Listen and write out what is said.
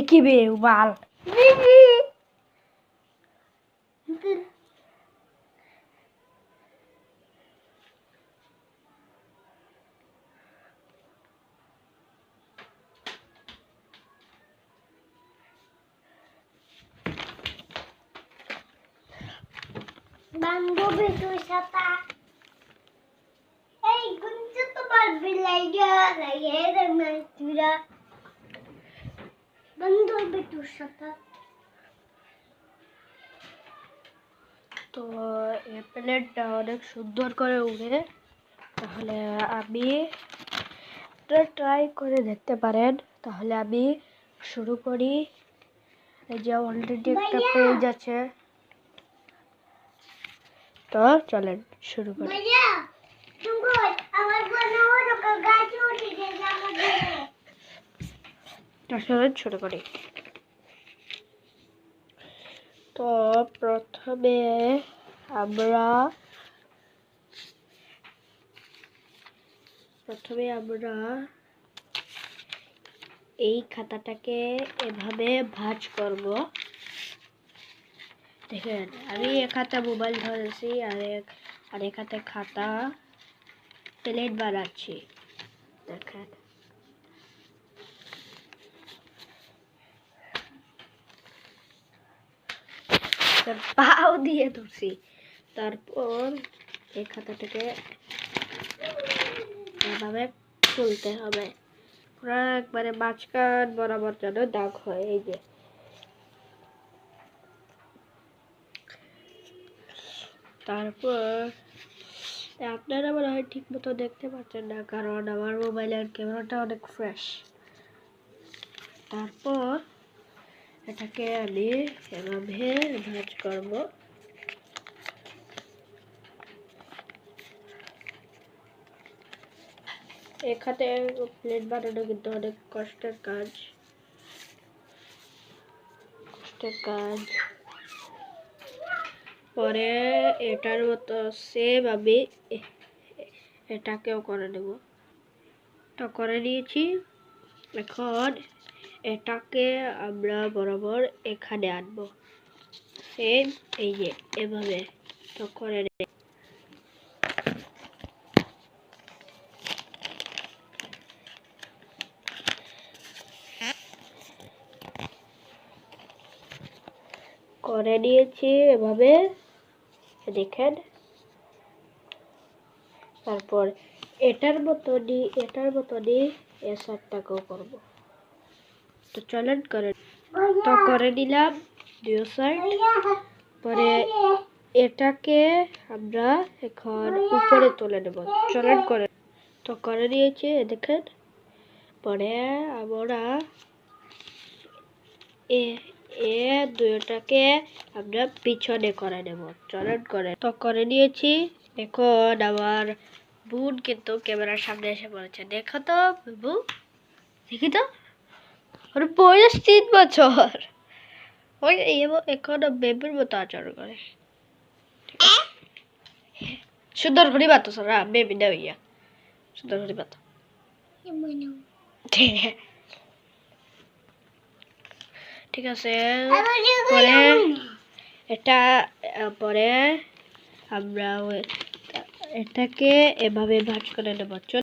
কি বে বাল বান্ধবী তুই সাথে এই গুঞ্জু তো পারবি লাইগা লাগে রে মাইতুরা বান্ধবী তুই সাথে তো এই প্লেটটা অনেক সুন্দর করে উড়ে, তাহলে আমি ট্রাই করে দেখতে পারেন। তাহলে আমি শুরু করি। এই যে অলরেডি একটা পেজ আছে, তো চলেন শুরু করি। ভাইয়া তুমি আমার বানাও রকা গাছ উঠে গেছে আমাদের চলেন শুরু করি। তো প্রথমে আমরা এই খাতাটাকে এভাবে ভাঁজ করব। দেখেন আমি এক হাতে মোবাইল ধরেছি আর এক হাতে খাতা প্লেট বানাচ্ছি। দেখেন পাও দিয়ে ধরছি। তারপর এই খাতাটাকে এভাবে খুলতে হবে, পুরো একবারে মাঝখান বরাবর যেন দাগ হয়। এই যে তারপর আপনারা মনে হয় ঠিক মতো দেখতে পাচ্ছেন না, কারণ আমার মোবাইলের ক্যামেরাটা অনেক ফ্রেশ। তারপর এটাকে আমি এভাবে ভাঁজ করব। এখানে প্লেট বানানো কিন্তু অনেক কষ্টের কাজ। পরে এটার মতো সেম আমি এটাকেও করে নেব। তো করে নিয়েছি। এখন এটাকে আমরা বরাবর এখানে আনবো, সেম এই যে এভাবে। তো করে নেব। করে নিয়েছি এভাবে, দেখেন। তারপর এটার মতনই এই সাইডটাকেও করব। তো চলেন করে। তো করে নিলাম দুই সাইড। পরে এটাকে আমরা এখন উপরে তুলে নেব। চলেন করে। তো করে নিয়েছি দেখেন। পরে আমরা দুইটাকে আমরা পিছনে করে নেব। চলেন করে। তো করে নিয়েছি। এখন আমার বোন কিন্তু ক্যামেরার সামনে এসে পড়েছে। দেখো তো বাবু, দেখি তো ওর বয়স 3 বছর। ওই এখনো বেবির মতো আচরণ করে। সুন্দর হরি বাতো সারা বেবি না হইয়া সুন্দর হরি বাতো। ঠিক আছে। পরে এটা পরে আমরা এটাকে এভাবে ভাঁজ করে নেব।